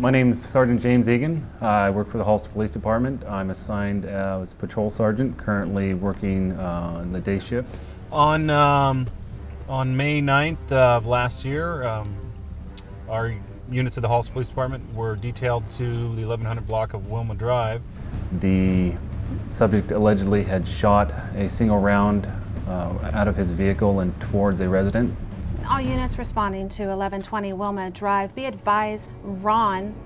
My name is Sergeant James Egan. I work for the Hollister Police Department. I'm assigned as patrol sergeant, currently working in the day shift. On May 9th of last year, our units of the Hollister Police Department were detailed to the 1100 block of Wilma Drive. The subject allegedly had shot a single round out of his vehicle and towards a resident. All units responding to 1120 Wilma Drive, be advised Ron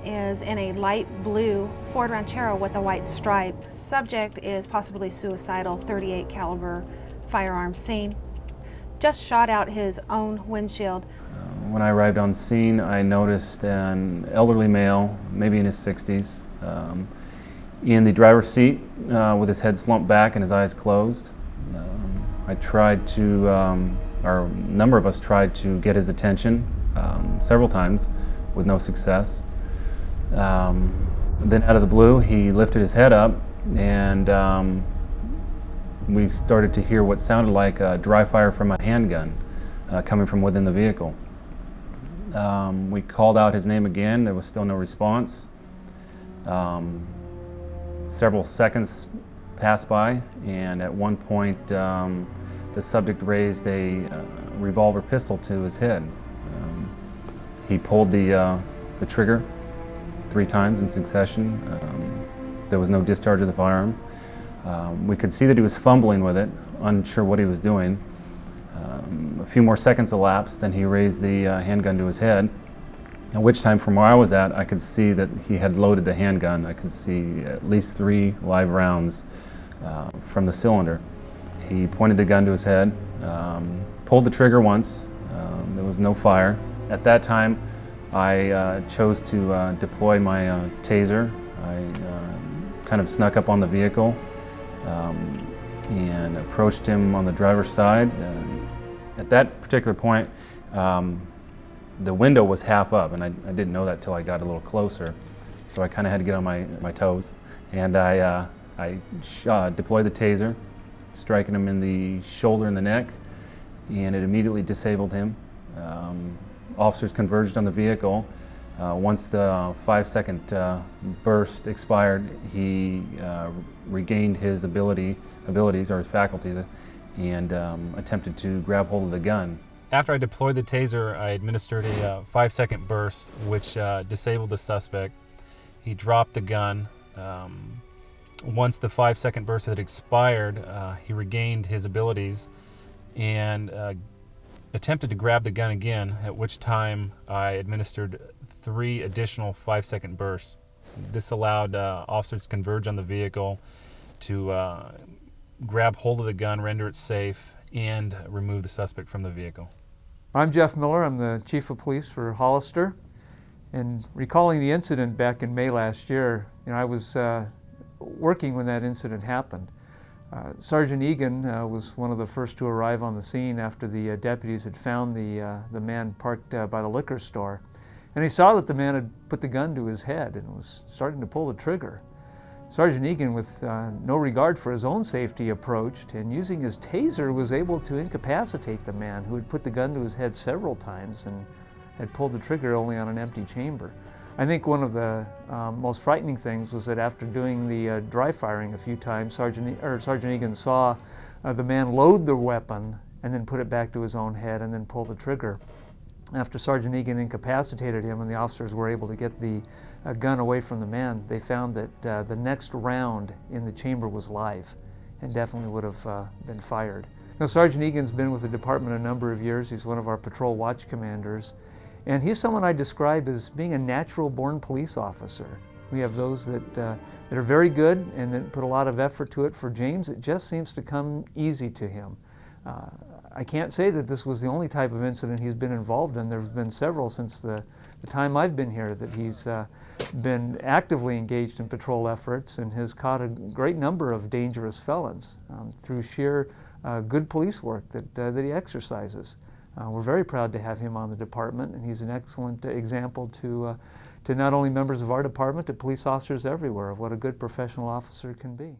is in a light blue Ford Ranchero with a white stripe. Subject is possibly suicidal, .38 caliber firearm seen. Just shot out his own windshield. When I arrived on scene, I noticed an elderly male, maybe in his 60s, in the driver's seat with his head slumped back and his eyes closed. I tried to, or a number of us tried to get his attention several times with no success. Then out of the blue, he lifted his head up and we started to hear what sounded like a dry fire from a handgun coming from within the vehicle. We called out his name again. There was still no response. Several seconds passed by, and at one point the subject raised a revolver pistol to his head. He pulled the trigger 3 times in succession. There was no discharge of the firearm. We could see that he was fumbling with it, unsure what he was doing. A few more seconds elapsed, then he raised the handgun to his head, at which time from where I was at, I could see that he had loaded the handgun. I could see at least 3 live rounds from the cylinder. He pointed the gun to his head, pulled the trigger once. There was no fire. At that time, I chose to deploy my taser. I kind of snuck up on the vehicle and approached him on the driver's side. At that particular point, the window was half up, and I didn't know that till I got a little closer. So I kind of had to get on my toes, and I deployed the taser, striking him in the shoulder and the neck, and it immediately disabled him. Officers converged on the vehicle. Once the 5-second burst expired, he regained his abilities or his faculties and attempted to grab hold of the gun. After I deployed the taser, I administered a 5-second burst, which disabled the suspect. He dropped the gun. Once the 5-second burst had expired, he regained his abilities and attempted to grab the gun again, at which time I administered 3 additional 5-second bursts. This allowed officers to converge on the vehicle to grab hold of the gun, render it safe, and remove the suspect from the vehicle. I'm Jeff Miller. I'm the Chief of Police for Hollister. And recalling the incident back in May last year, I was working when that incident happened. Sergeant Egan was one of the first to arrive on the scene after the deputies had found the man parked by the liquor store. And he saw that the man had put the gun to his head and was starting to pull the trigger. Sergeant Egan, with no regard for his own safety, approached and using his taser was able to incapacitate the man who had put the gun to his head several times and had pulled the trigger only on an empty chamber. I think one of the most frightening things was that after doing the dry firing a few times, Sergeant Egan saw the man load the weapon and then put it back to his own head and then pull the trigger. After Sergeant Egan incapacitated him and the officers were able to get the gun away from the man, they found that the next round in the chamber was live and definitely would have been fired. Now, Sergeant Egan's been with the department a number of years. He's one of our patrol watch commanders, and he's someone I describe as being a natural-born police officer. We have those that are very good and that put a lot of effort to it. For James, it just seems to come easy to him. I can't say that this was the only type of incident he's been involved in. There's been several since the time I've been here that he's been actively engaged in patrol efforts and has caught a great number of dangerous felons through sheer good police work that he exercises. We're very proud to have him on the department, and he's an excellent example to not only members of our department, but police officers everywhere of what a good professional officer can be.